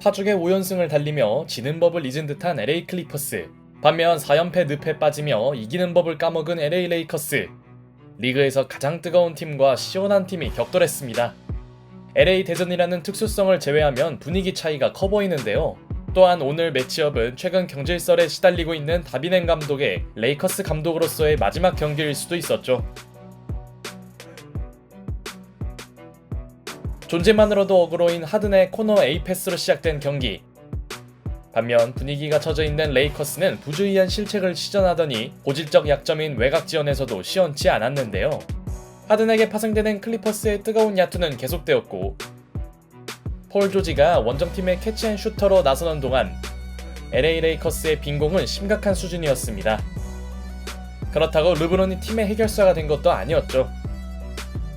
파죽의 5연승을 달리며 지는 법을 잊은 듯한 LA 클리퍼스. 반면 4연패 늪에 빠지며 이기는 법을 까먹은 LA 레이커스. 리그에서 가장 뜨거운 팀과 시원한 팀이 격돌했습니다. LA 대전이라는 특수성을 제외하면 분위기 차이가 커 보이는데요. 또한 오늘 매치업은 최근 경질설에 시달리고 있는 다비넨 감독의 레이커스 감독으로서의 마지막 경기일 수도 있었죠. 존재만으로도 어그로인 하든의 코너 A 패스로 시작된 경기. 반면 분위기가 처져 있는 레이커스는 부주의한 실책을 시전하더니 고질적 약점인 외곽 지원에서도 시원치 않았는데요. 하든에게 파생되는 클리퍼스의 뜨거운 야투는 계속되었고, 폴 조지가 원정팀의 캐치앤슈터로 나서는 동안 LA 레이커스의 빈공은 심각한 수준이었습니다. 그렇다고 르브론이 팀의 해결사가 된 것도 아니었죠.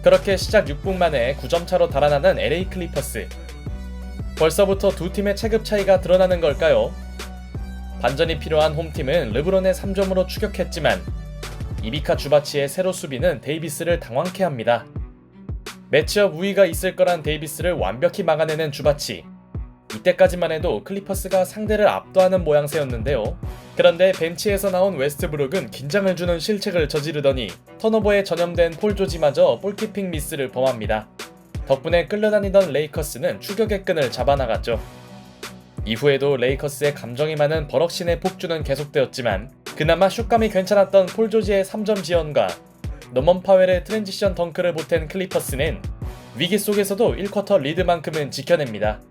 그렇게 시작 6분 만에 9점 차로 달아나는 LA 클리퍼스. 벌써부터 두 팀의 체급 차이가 드러나는 걸까요? 반전이 필요한 홈팀은 르브론의 3점으로 추격했지만 이비카 주바치의 세로 수비는 데이비스를 당황케 합니다. 매치업 우위가 있을 거란 데이비스를 완벽히 막아내는 주바치. 이때까지만 해도 클리퍼스가 상대를 압도하는 모양새였는데요. 그런데 벤치에서 나온 웨스트브룩은 긴장을 주는 실책을 저지르더니 턴오버에 전염된 폴 조지마저 볼키핑 미스를 범합니다. 덕분에 끌려다니던 레이커스는 추격의 끈을 잡아나갔죠. 이후에도 레이커스의 감정이 많은 버럭신의 폭주는 계속되었지만 그나마 슛감이 괜찮았던 폴 조지의 3점 지원과 너먼 파웰의 트랜지션 덩크를 보탠 클리퍼스는 위기 속에서도 1쿼터 리드만큼은 지켜냅니다.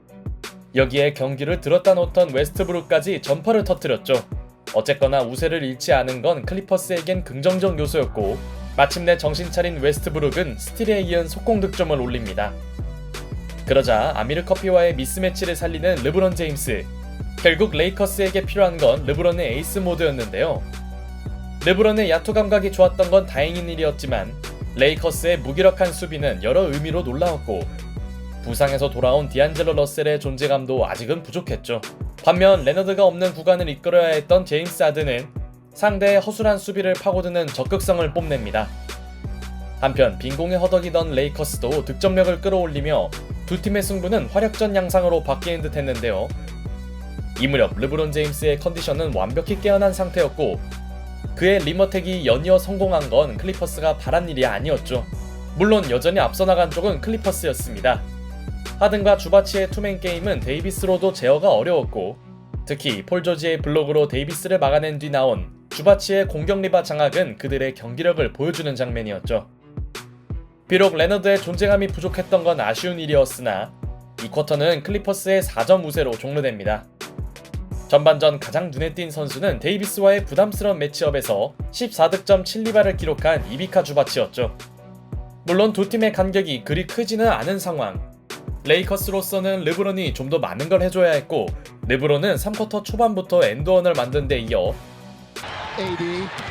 여기에 경기를 들었다 놓던 웨스트브룩까지 점퍼를 터뜨렸죠. 어쨌거나 우세를 잃지 않은 건 클리퍼스에겐 긍정적 요소였고, 마침내 정신 차린 웨스트브룩은 스틸에 이은 속공 득점을 올립니다. 그러자 아미르 커피와의 미스매치를 살리는 르브론 제임스. 결국 레이커스에게 필요한 건 르브론의 에이스 모드였는데요. 르브론의 야투 감각이 좋았던 건 다행인 일이었지만 레이커스의 무기력한 수비는 여러 의미로 놀라웠고, 부상에서 돌아온 디안젤로 러셀의 존재감도 아직은 부족했죠. 반면 레너드가 없는 구간을 이끌어야 했던 제임스 하든은 상대의 허술한 수비를 파고드는 적극성을 뽐냅니다. 한편 빈공에 허덕이던 레이커스도 득점력을 끌어올리며 두 팀의 승부는 화력전 양상으로 바뀌는 듯 했는데요. 이 무렵 르브론 제임스의 컨디션은 완벽히 깨어난 상태였고, 그의 리머텍이 연이어 성공한 건 클리퍼스가 바란 일이 아니었죠. 물론 여전히 앞서 나간 쪽은 클리퍼스였습니다. 하든과 주바치의 투맨 게임은 데이비스로도 제어가 어려웠고, 특히 폴 조지의 블록으로 데이비스를 막아낸 뒤 나온 주바치의 공격 리바 장악은 그들의 경기력을 보여주는 장면이었죠. 비록 레너드의 존재감이 부족했던 건 아쉬운 일이었으나 이 쿼터는 클리퍼스의 4점 우세로 종료됩니다. 전반전 가장 눈에 띈 선수는 데이비스와의 부담스러운 매치업에서 14득점 7리바를 기록한 이비카 주바치였죠. 물론 두 팀의 간격이 그리 크지는 않은 상황. 레이커스로서는 르브론이 좀 더 많은 걸 해줘야 했고, 르브론은 3쿼터 초반부터 엔드원을 만든 데 이어 AD,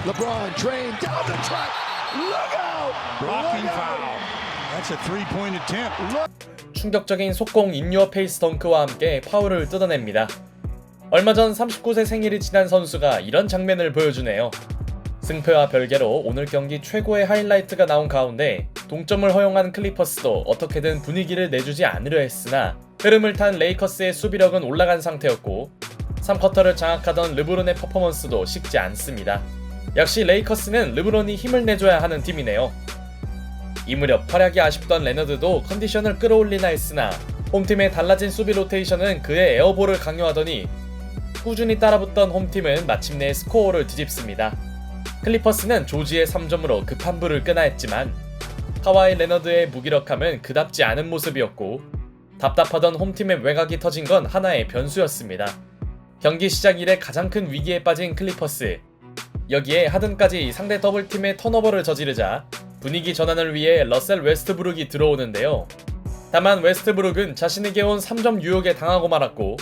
LeBron, drain down the track. Look out! Blocking foul. That's a three-point attempt. 충격적인 속공 인유어 페이스 덩크와 함께 파울을 뜯어냅니다. 얼마 전 39세 생일이 지난 선수가 이런 장면을 보여주네요. 승패와 별개로 오늘 경기 최고의 하이라이트가 나온 가운데 동점을 허용한 클리퍼스도 어떻게든 분위기를 내주지 않으려 했으나 흐름을 탄 레이커스의 수비력은 올라간 상태였고, 3쿼터를 장악하던 르브론의 퍼포먼스도 식지 않습니다. 역시 레이커스는 르브론이 힘을 내줘야 하는 팀이네요. 이 무렵 활약이 아쉽던 레너드도 컨디션을 끌어올리나 했으나 홈팀의 달라진 수비 로테이션은 그의 에어볼을 강요하더니 꾸준히 따라붙던 홈팀은 마침내 스코어를 뒤집습니다. 클리퍼스는 조지의 3점으로 급한 불을 끄나 했지만 카와이 레너드의 무기력함은 그답지 않은 모습이었고, 답답하던 홈팀의 외곽이 터진 건 하나의 변수였습니다. 경기 시작 이래 가장 큰 위기에 빠진 클리퍼스. 여기에 하든까지 상대 더블팀의 턴오버를 저지르자 분위기 전환을 위해 러셀 웨스트브룩이 들어오는데요. 다만 웨스트브룩은 자신에게 온 3점 유혹에 당하고 말았고,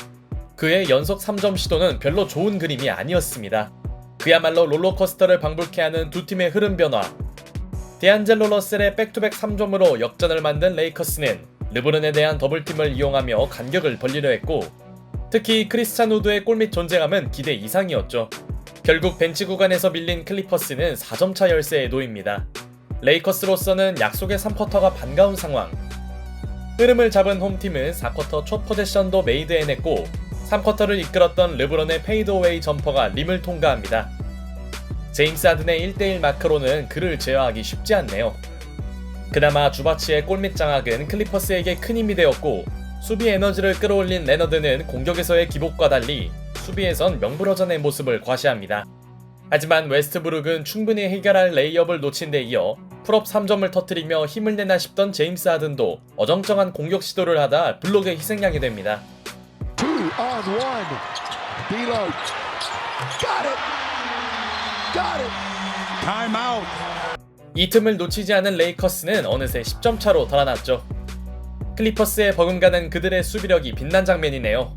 그의 연속 3점 시도는 별로 좋은 그림이 아니었습니다. 그야말로 롤러코스터를 방불케 하는 두 팀의 흐름 변화. 디안젤로 러셀의 백투백 3점으로 역전을 만든 레이커스는 르브론에 대한 더블팀을 이용하며 간격을 벌리려 했고, 특히 크리스찬 우드의 골밑 존재감은 기대 이상이었죠. 결국 벤치 구간에서 밀린 클리퍼스는 4점차 열세에 놓입니다. 레이커스로서는 약속의 3쿼터가 반가운 상황. 흐름을 잡은 홈팀은 4쿼터 첫 포제션도 메이드해냈고 3쿼터를 이끌었던 르브론의 페이드어웨이 점퍼가 림을 통과합니다. 제임스 하든의 1대1 마크로는 그를 제어하기 쉽지 않네요. 그나마 주바치의 골밑 장악은 클리퍼스에게 큰 힘이 되었고 수비 에너지를 끌어올린 레너드는 공격에서의 기복과 달리 수비에선 명불허전의 모습을 과시합니다. 하지만 웨스트브룩은 충분히 해결할 레이업을 놓친 데 이어 풀업 3점을 터뜨리며 힘을 내나 싶던 제임스 하든도 어정쩡한 공격 시도를 하다 블록의 희생양이 됩니다. 2 on 1. D'Lo. Got it. Got it. Time out. 이 틈을 놓치지 않은 레이커스는 어느새 10점 차로 달아났죠. 클리퍼스에 버금가는 그들의 수비력이 빛난 장면이네요.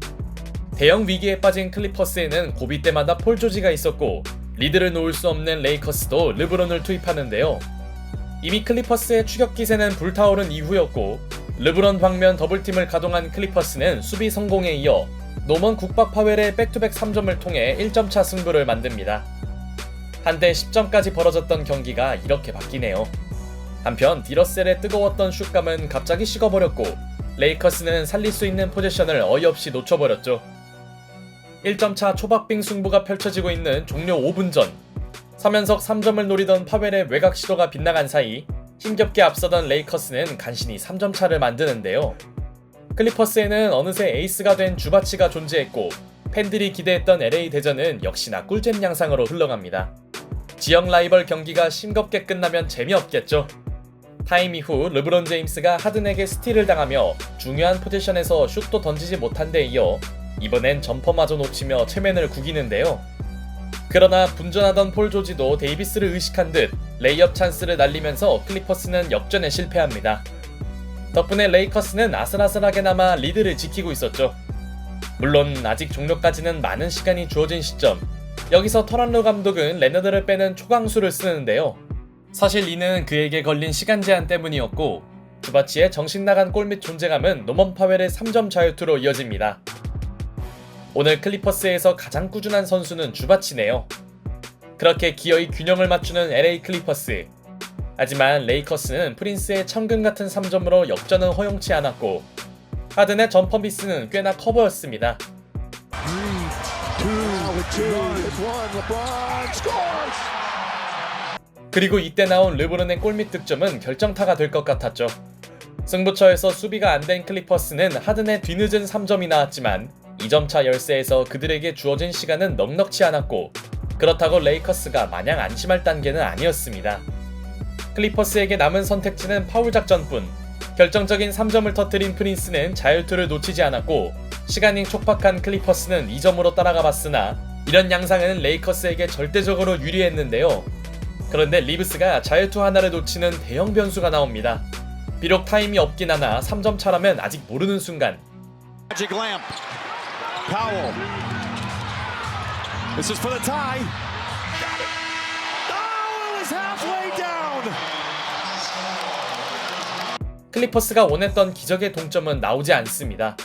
대형 위기에 빠진 클리퍼스에는 고비 때마다 폴 조지가 있었고 리드를 놓을 수 없는 레이커스도 르브론을 투입하는데요. 이미 클리퍼스의 추격 기세는 불타오른 이후였고 르브론 방면 더블팀을 가동한 클리퍼스는 수비 성공에 이어 노먼 국밥 파웰의 백투백 3점을 통해 1점차 승부를 만듭니다. 한때 10점까지 벌어졌던 경기가 이렇게 바뀌네요. 한편 디러셀의 뜨거웠던 슛감은 갑자기 식어버렸고 레이커스는 살릴 수 있는 포지션을 어이없이 놓쳐버렸죠. 1점차 초박빙 승부가 펼쳐지고 있는 종료 5분 전 3연속 3점을 노리던 파웰의 외곽 시도가 빗나간 사이 힘겹게 앞서던 레이커스는 간신히 3점 차를 만드는데요. 클리퍼스에는 어느새 에이스가 된 주바치가 존재했고 팬들이 기대했던 LA 대전은 역시나 꿀잼 양상으로 흘러갑니다. 지역 라이벌 경기가 싱겁게 끝나면 재미없겠죠. 타임 이후 르브론 제임스가 하든에게 스틸을 당하며 중요한 포지션에서 슛도 던지지 못한 데 이어 이번엔 점퍼마저 놓치며 체면을 구기는데요. 그러나 분전하던 폴 조지도 데이비스를 의식한 듯 레이업 찬스를 날리면서 클리퍼스는 역전에 실패합니다. 덕분에 레이커스는 아슬아슬하게나마 리드를 지키고 있었죠. 물론 아직 종료까지는 많은 시간이 주어진 시점, 여기서 터란로 감독은 레너드를 빼는 초강수를 쓰는데요. 사실 이는 그에게 걸린 시간 제한 때문이었고 주바치의 정신나간 골밑 존재감은 노먼 파웰의 3점 자유투로 이어집니다. 오늘 클리퍼스에서 가장 꾸준한 선수는 주바치네요. 그렇게 기어이 균형을 맞추는 LA 클리퍼스. 하지만 레이커스는 프린스의 천금 같은 3점으로 역전은 허용치 않았고 하든의 점퍼 미스는 꽤나 커보였습니다. 2 with 1. LeBron scores. 그리고 이때 나온 르브론의 골밑 득점은 결정타가 될 것 같았죠. 승부처에서 수비가 안 된 클리퍼스는 하든의 뒤늦은 3점이 나왔지만 2점차 열세에서 그들에게 주어진 시간은 넉넉치 않았고 그렇다고 레이커스가 마냥 안심할 단계는 아니었습니다. 클리퍼스에게 남은 선택지는 파울 작전뿐. 결정적인 3점을 터뜨린 프린스는 자유투를 놓치지 않았고 시간이 촉박한 클리퍼스는 2점으로 따라가 봤으나 이런 양상은 레이커스에게 절대적으로 유리했는데요. 그런데 리브스가 자유투 하나를 놓치는 대형 변수가 나옵니다. 비록 타임이 없긴 하나 3점 차라면 아직 모르는 순간 Magic lamp. Powell. This is for the tie. Oh, it's halfway down. 클리퍼스가 원했던 기적의 동점은 나오지 않습니다.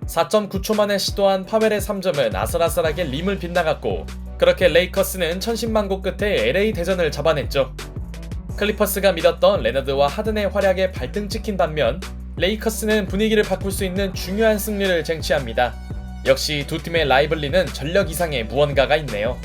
4.9초 만에 시도한 파웰의 3점은 아슬아슬하게 림을 빗나갔고 그렇게 레이커스는 천신만고 끝에 LA 대전을 잡아냈죠. 클리퍼스가 믿었던 레너드와 하든의 활약에 발등 찍힌 반면 레이커스는 분위기를 바꿀 수 있는 중요한 승리를 쟁취합니다. 역시 두 팀의 라이벌리는 전력 이상의 무언가가 있네요.